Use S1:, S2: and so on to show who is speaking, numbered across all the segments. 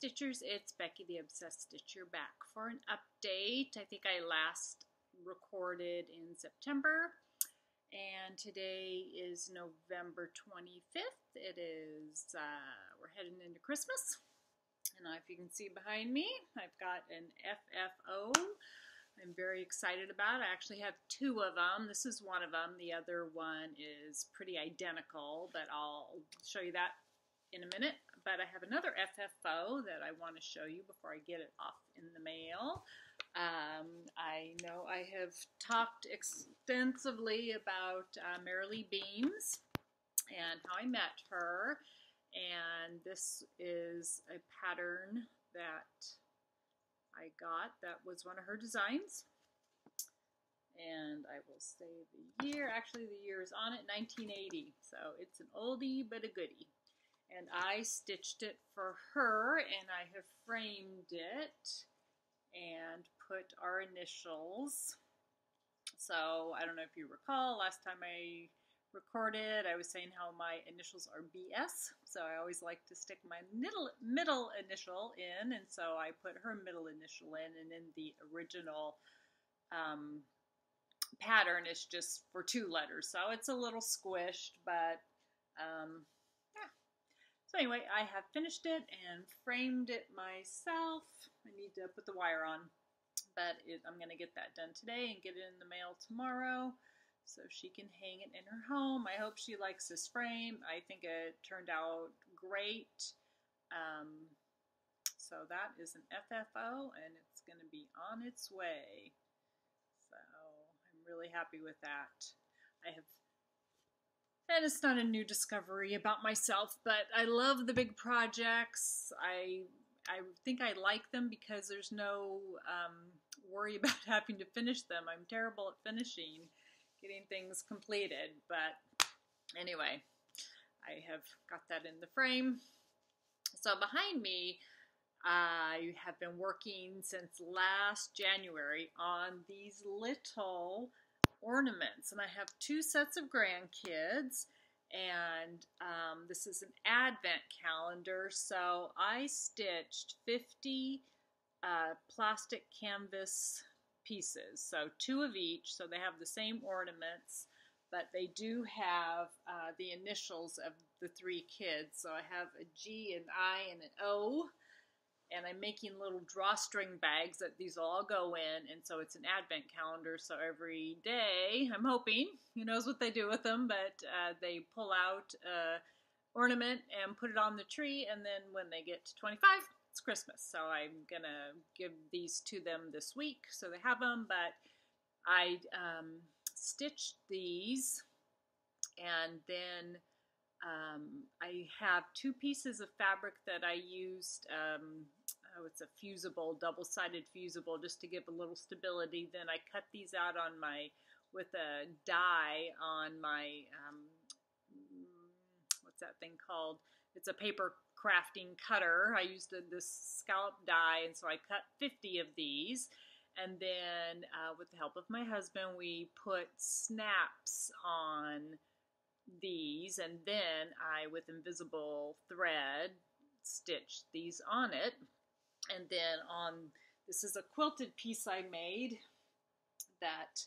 S1: Stitchers, it's Becky the Obsessed Stitcher back for an update. I think I last recorded in September, and today is November 25th. It is, we're heading into Christmas, and if you can see behind me, I've got an FFO. I'm very excited about it. I actually have two of them. This is one of them. The other one is pretty identical, but I'll show you that in a minute. But I have another FFO that I want to show you before I get it off in the mail. I know I have talked extensively about Marilee Beams and how I met her, and this is a pattern that I got that was one of her designs, and I will say the year, actually the year is on it, 1980, so it's an oldie but a goodie. And I stitched it for her, and I have framed it and put our initials. So I don't know if you recall, last time I recorded, I was saying how my initials are BS. So I always like to stick my middle initial in, and so I put her middle initial in, and then the original pattern is just for 2 letters. So it's a little squished, but so anyway, I have finished it and framed it myself. I need to put the wire on, but I'm going to get that done today and get it in the mail tomorrow so she can hang it in her home. I hope she likes this frame. I think it turned out great. So that is an FFO, and it's going to be on its way. So I'm really happy with that. And it's not a new discovery about myself, but I love the big projects. I think I like them because there's no worry about having to finish them. I'm terrible at finishing, getting things completed. But anyway, I have got that in the frame. So behind me, I have been working since last January on these little ornaments, and I have 2 sets of grandkids, and this is an advent calendar. So I stitched 50 plastic canvas pieces, so 2 of each, so they have the same ornaments, but they do have the initials of the 3 kids. So I have a G, an I, and an O. And I'm making little drawstring bags that these will all go in, and so it's an advent calendar. So every day, I'm hoping, who knows what they do with them, but they pull out an ornament and put it on the tree, and then when they get to 25, it's Christmas. So I'm gonna give these to them this week so they have them. But I stitched these, and then I have 2 pieces of fabric that I used. It's a fusible, double-sided fusible, just to give a little stability. Then I cut these out on with a die on my, what's that thing called? It's a paper crafting cutter. I used this scallop die, and so I cut 50 of these. And then with the help of my husband, we put snaps on these, and then I, with invisible thread, stitched these on it. And then this is a quilted piece I made that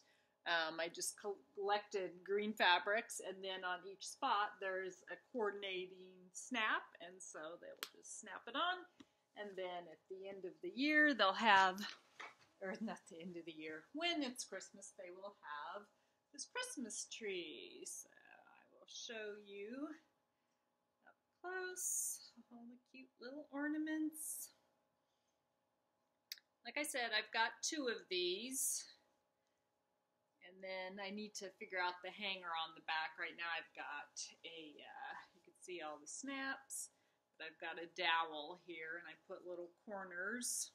S1: I just collected green fabrics, and then on each spot there's a coordinating snap, and so they will just snap it on, and then at the end of the year they'll have, or not the end of the year, when it's Christmas, they will have this Christmas tree. So I will show you up close all the cute little ornaments. Like I said, I've got 2 of these, and then I need to figure out the hanger on the back. Right now I've got you can see all the snaps, but I've got a dowel here, and I put little corners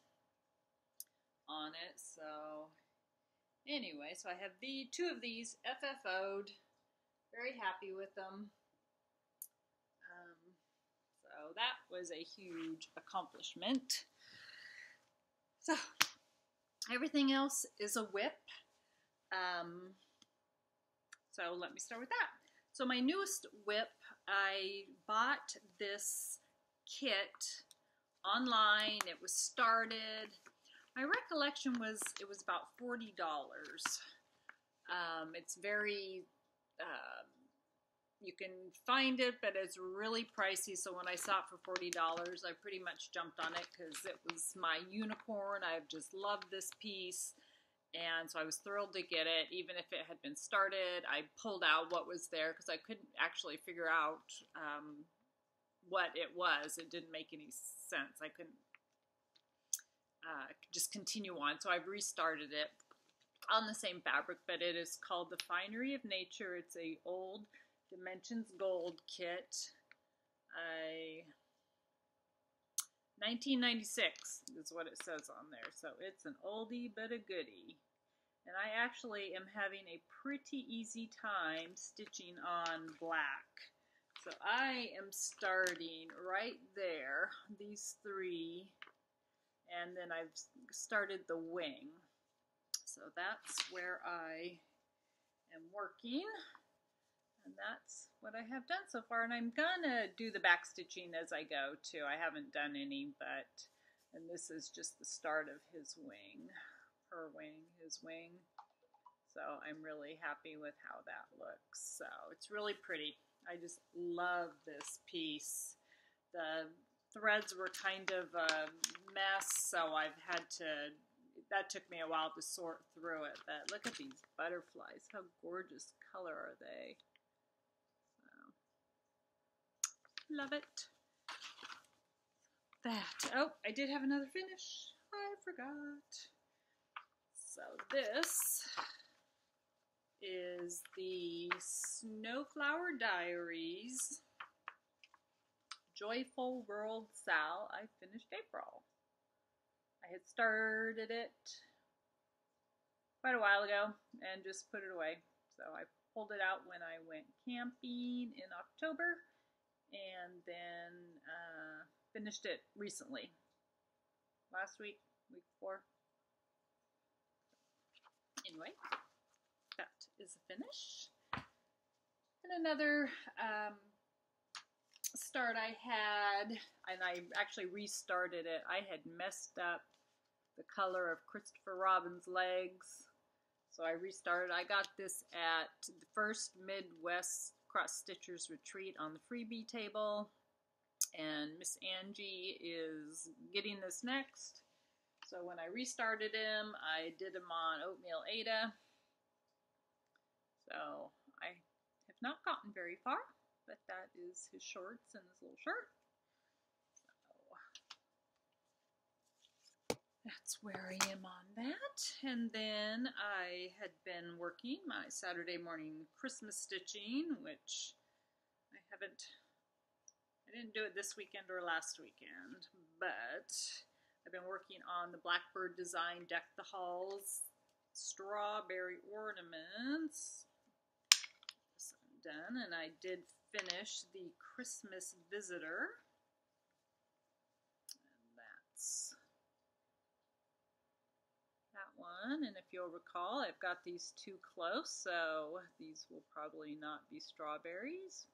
S1: on it. So anyway, so I have 2 of these FFO'd. Very happy with them. So that was a huge accomplishment. So everything else is a WIP. So let me start with that. So my newest WIP, I bought this kit online. It was started. My recollection was it was about $40. It's very, you can find it, but it's really pricey. So when I saw it for $40, I pretty much jumped on it because it was my unicorn. I've just loved this piece. And so I was thrilled to get it. Even if it had been started, I pulled out what was there because I couldn't actually figure out what it was. It didn't make any sense. I couldn't just continue on. So I've restarted it on the same fabric, but it is called The Finery of Nature. It's a old Dimensions Gold kit. 1996 is what it says on there. So it's an oldie but a goodie. And I actually am having a pretty easy time stitching on black. So I am starting right there, these three, and then I've started the wing. So that's where I am working, and that's what I have done so far. And I'm gonna do the back stitching as I go too. I haven't done any, and this is just the start of his wing, her wing, his wing. So I'm really happy with how that looks. So it's really pretty. I just love this piece. The threads were kind of a mess, so I've had to, that took me a while to sort through it. But look at these butterflies. How gorgeous color are they? So, love it. That. Oh, I did have another finish. I forgot. So this is the Snowflower Diaries Joyful World Sal. I finished April. I had started it quite a while ago and just put it away. So I pulled it out when I went camping in October and then finished it recently. Last week, week before. Anyway, that is a finish. And another start I had, and I actually restarted it. I had messed up the color of Christopher Robin's legs, so I restarted. I got this at the first Midwest Cross Stitchers Retreat on the freebie table, and Miss Angie is getting this next. So when I restarted him, I did him on Oatmeal Ada. So I have not gotten very far, but that is his shorts and his little shirt. So that's where I am on that. And then I had been working my Saturday morning Christmas stitching, which I didn't do it this weekend or last weekend, but I've been working on the Blackbird Design Deck the Halls strawberry ornaments. This I'm done, and I did finish the Christmas Visitor. And that's that one. And if you'll recall, I've got these too close, so these will probably not be strawberries.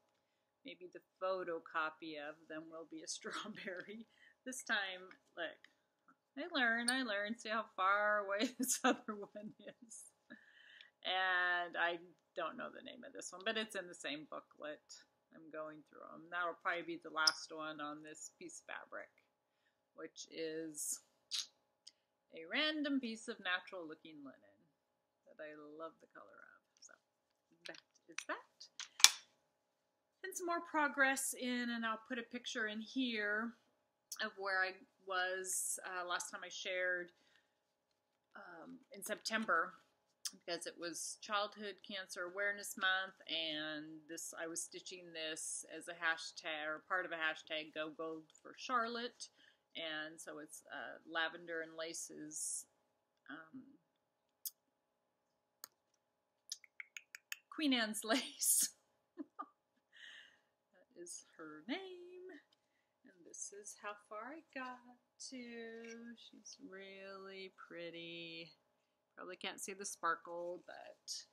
S1: Maybe the photocopy of them will be a strawberry. This time, look, I learn, see how far away this other one is. And I don't know the name of this one, but it's in the same booklet. I'm going through them. That'll probably be the last one on this piece of fabric, which is a random piece of natural looking linen that I love the color of. So that is that. And some more progress in, and I'll put a picture in here of where I was last time I shared in September, because it was Childhood Cancer Awareness Month, and this I was stitching this as a hashtag, or part of a hashtag, Go Gold for Charlotte, and so it's Lavender and Lace's Queen Anne's Lace. That is her name, and this is how far I got to. She's really pretty. Probably can't see the sparkle, but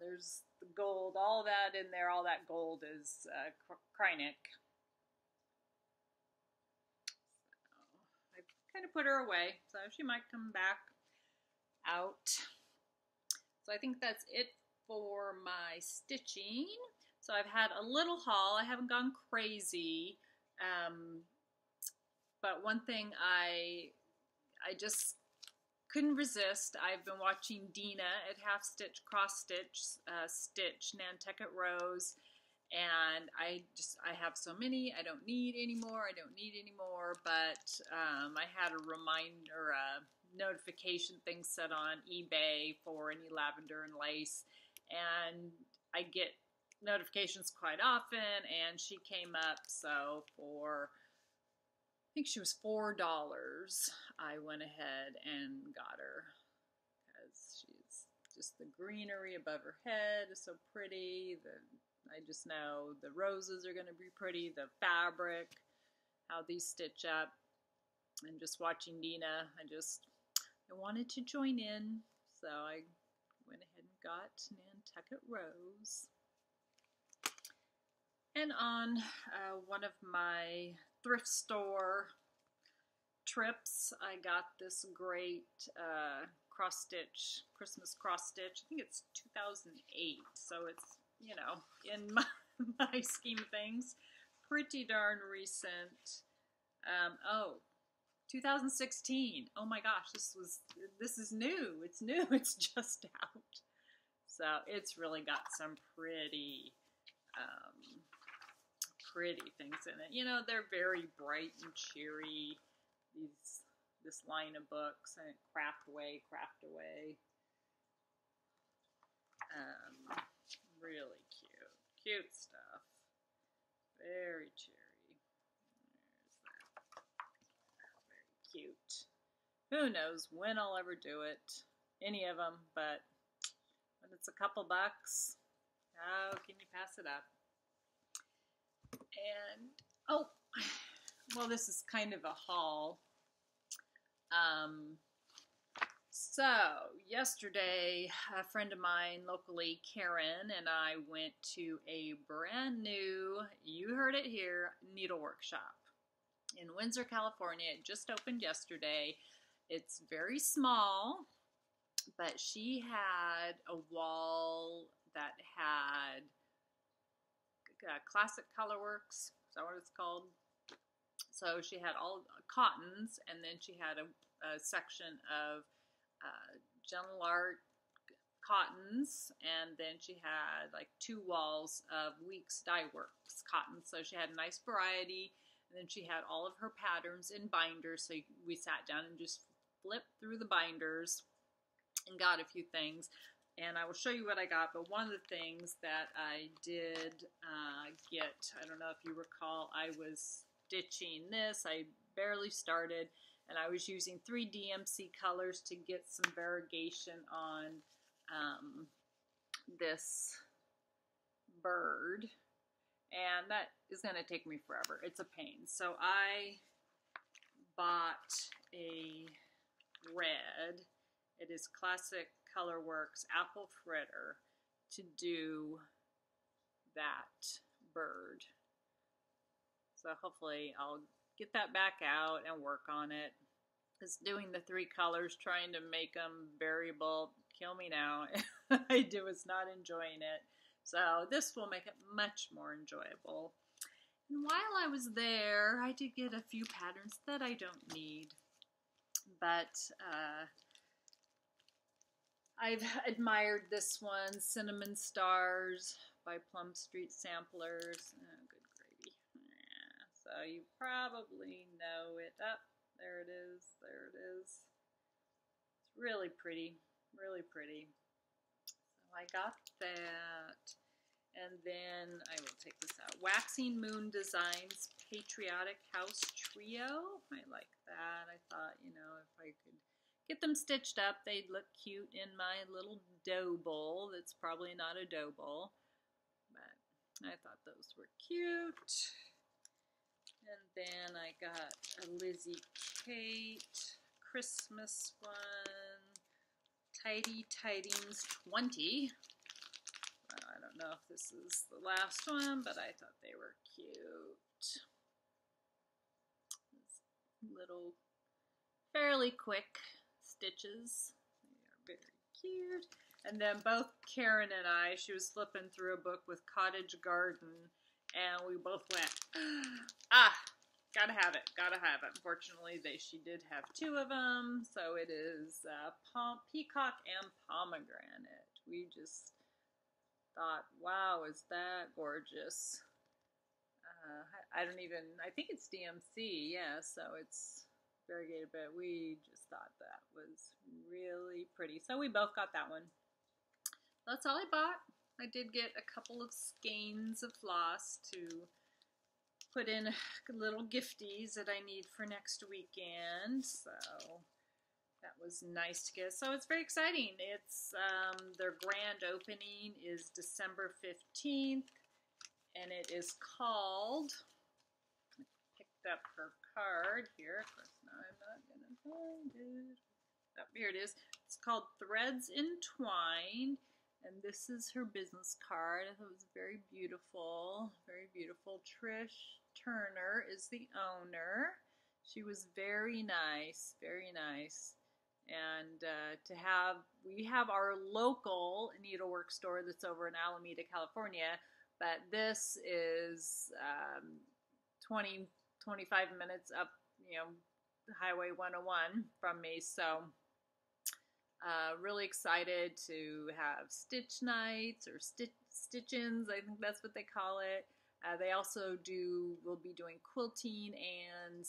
S1: there's the gold, all that in there, all that gold is Krynic. kind of put her away, so she might come back out. So I think that's it for my stitching. So I've had a little haul. I haven't gone crazy, but one thing I just couldn't resist. I've been watching Deena at Half Stitch Cross Stitch Nantucket Rose, and I have so many. I don't need any more. But I had a reminder, notification thing set on eBay for any lavender and lace, and I get notifications quite often, and she came up. So for, I think she was $4, I went ahead and got her, because she's just, the greenery above her head is so pretty. I just know the roses are going to be pretty, the fabric, how these stitch up, and just watching Deena, I wanted to join in, so I went ahead and got Nantucket Rose. And on one of my thrift store trips, I got this great cross-stitch, Christmas cross-stitch. I think it's 2008, so it's, you know, in my scheme of things, pretty darn recent. 2016. Oh my gosh, this is new. It's new. It's just out. So it's really got some pretty things in it. You know, they're very bright and cheery. This line of books, and Craft Away. Really cute stuff. Very cheery. There's that. Very cute. Who knows when I'll ever do it, any of them, but when it's a couple bucks, how can you pass it up? And, oh, well, this is kind of a haul. So yesterday, a friend of mine locally, Karen, and I went to a brand new, you heard it here, needlework shop in Windsor, California. It just opened yesterday. It's very small, but she had a wall that had classic colorworks. Is that what it's called? So she had all cottons, and then she had a section of gentle art cottons, and then she had like 2 walls of Weeks dye works cottons. So she had a nice variety, and then she had all of her patterns in binders. So we sat down and just flipped through the binders and got a few things. And I will show you what I got, but one of the things that I did get, I don't know if you recall, I was stitching this. I barely started, and I was using 3 DMC colors to get some variegation on this bird, and that is going to take me forever. It's a pain. So I bought a red. It is Classic Colorworks Apple Fritter to do that bird. So hopefully I'll get that back out and work on it. Because doing the 3 colors, trying to make them variable, kill me now. I was not enjoying it. So this will make it much more enjoyable. And while I was there, I did get a few patterns that I don't need. But I've admired this one, Cinnamon Stars by Plum Street Samplers. Oh, good gravy. Yeah, so you probably know it. Oh, there it is. There it is. It's really pretty. Really pretty. So I got that. And then I will take this out. Waxing Moon Designs Patriotic House Trio. I like that. I thought, you know, if I could get them stitched up, they'd look cute in my little dough bowl. That's probably not a dough bowl, but I thought those were cute. And then I got a Lizzie Kate Christmas one, Tidy Tidings 20. I don't know if this is the last one, but I thought they were cute. This little fairly quick stitches. They are very cute. And then both Karen and I, she was flipping through a book with Cottage Garden, and we both went, ah, gotta have it, gotta have it. Unfortunately, she did have 2 of them, so it is Peacock and Pomegranate. We just thought, wow, is that gorgeous. I think it's DMC, yeah, so it's variegated, but we just thought that was really pretty. So we both got that one. That's all I bought. I did get a couple of skeins of floss to put in little gifties that I need for next weekend. So that was nice to get. So it's very exciting. It's their grand opening is December 15th, and it is called, I picked up her card here. Of course, now I'm not going to find it. Oh, here it is. It's called Threads in Twine. And this is her business card. I thought it was very beautiful. Very beautiful. Trish Turner is the owner. She was very nice. Very nice. And we have our local needlework store that's over in Alameda, California. But this is 25 minutes up, Highway 101 from me. So really excited to have stitch nights or stitch-ins, I think that's what they call it. They also will be doing quilting, and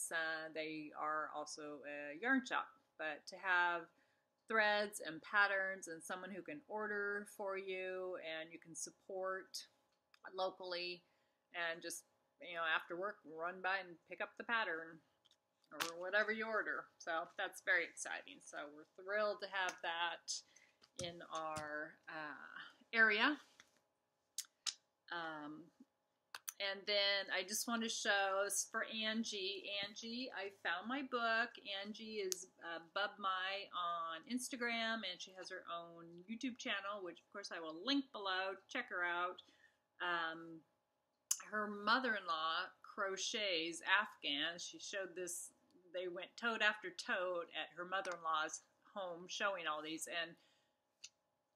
S1: they are also a yarn shop. But to have threads and patterns and someone who can order for you and you can support locally, and just, after work, run by and pick up the pattern or whatever you order. So that's very exciting. So we're thrilled to have that in our area. And then I just want to show this for Angie. Angie, I found my book. Angie is Bub My on Instagram, and she has her own YouTube channel, which of course I will link below. Check her out. Her mother-in-law crochets Afghans. She showed this. They went tote after tote at her mother-in-law's home showing all these. And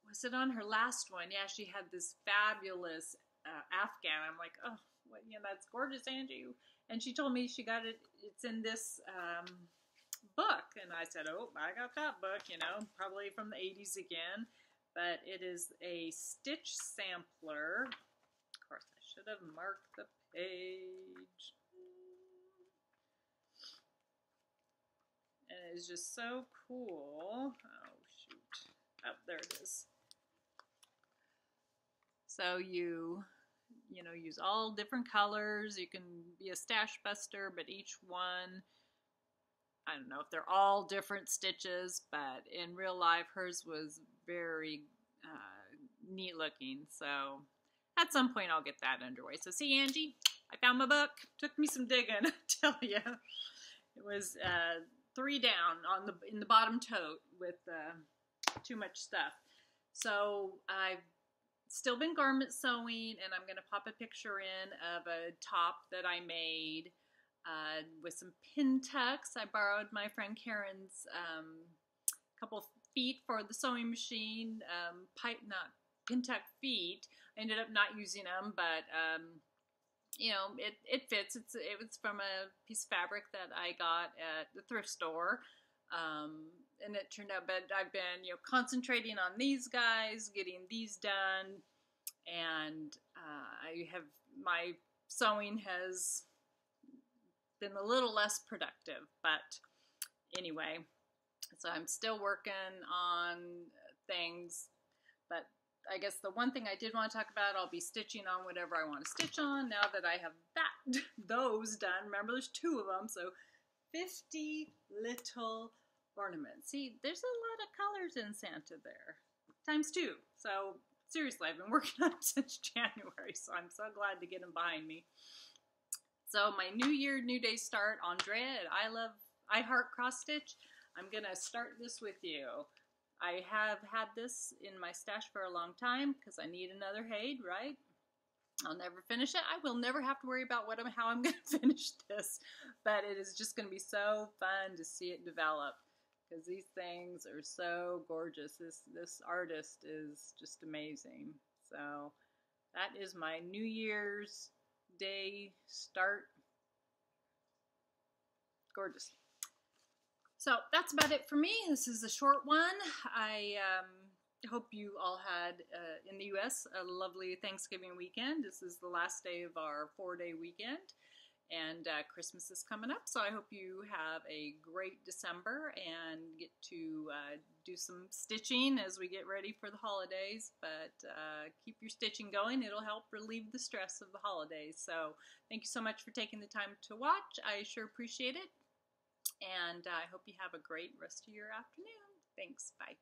S1: was it on her last one? Yeah, she had this fabulous Afghan. I'm like, oh, what, that's gorgeous, Angie. And she told me she got it. It's in this book. And I said, oh, I got that book, probably from the 80s again. But it is a stitch sampler. Of course, I should have marked the page. And it's just so cool. Oh, shoot. Oh, there it is. So you use all different colors. You can be a Stashbuster, but each one, I don't know if they're all different stitches, but in real life, hers was very neat looking. So at some point, I'll get that underway. So see, Angie, I found my book. Took me some digging, I tell you. It was 3 down in the bottom tote with too much stuff. So I've still been garment sewing, and I'm going to pop a picture in of a top that I made with some pin tucks. I borrowed my friend Karen's couple feet for the sewing machine, not pin tuck feet. I ended up not using them, but it fits. It was from a piece of fabric that I got at the thrift store, and it turned out. But I've been concentrating on these guys, getting these done, and my sewing has been a little less productive. But anyway, so I'm still working on things, but I guess the one thing I did want to talk about, I'll be stitching on whatever I want to stitch on now that I have those done. Remember, there's 2 of them, so 50 little ornaments. See, there's a lot of colors in Santa there, times 2. So seriously, I've been working on it since January, so I'm so glad to get them behind me. So my New Year, New Day start, Andrea at I Heart Cross Stitch. I'm gonna start this with you. I have had this in my stash for a long time because I need another Haid, right? I'll never finish it. I will never have to worry about how I'm going to finish this, but it is just going to be so fun to see it develop, because these things are so gorgeous. This artist is just amazing. So that is my New Year's Day start. Gorgeous. So that's about it for me. This is a short one. I hope you all had, in the U.S., a lovely Thanksgiving weekend. This is the last day of our 4-day weekend, and Christmas is coming up, so I hope you have a great December and get to do some stitching as we get ready for the holidays, but keep your stitching going. It'll help relieve the stress of the holidays. So thank you so much for taking the time to watch. I sure appreciate it, and I hope you have a great rest of your afternoon. Thanks. Bye.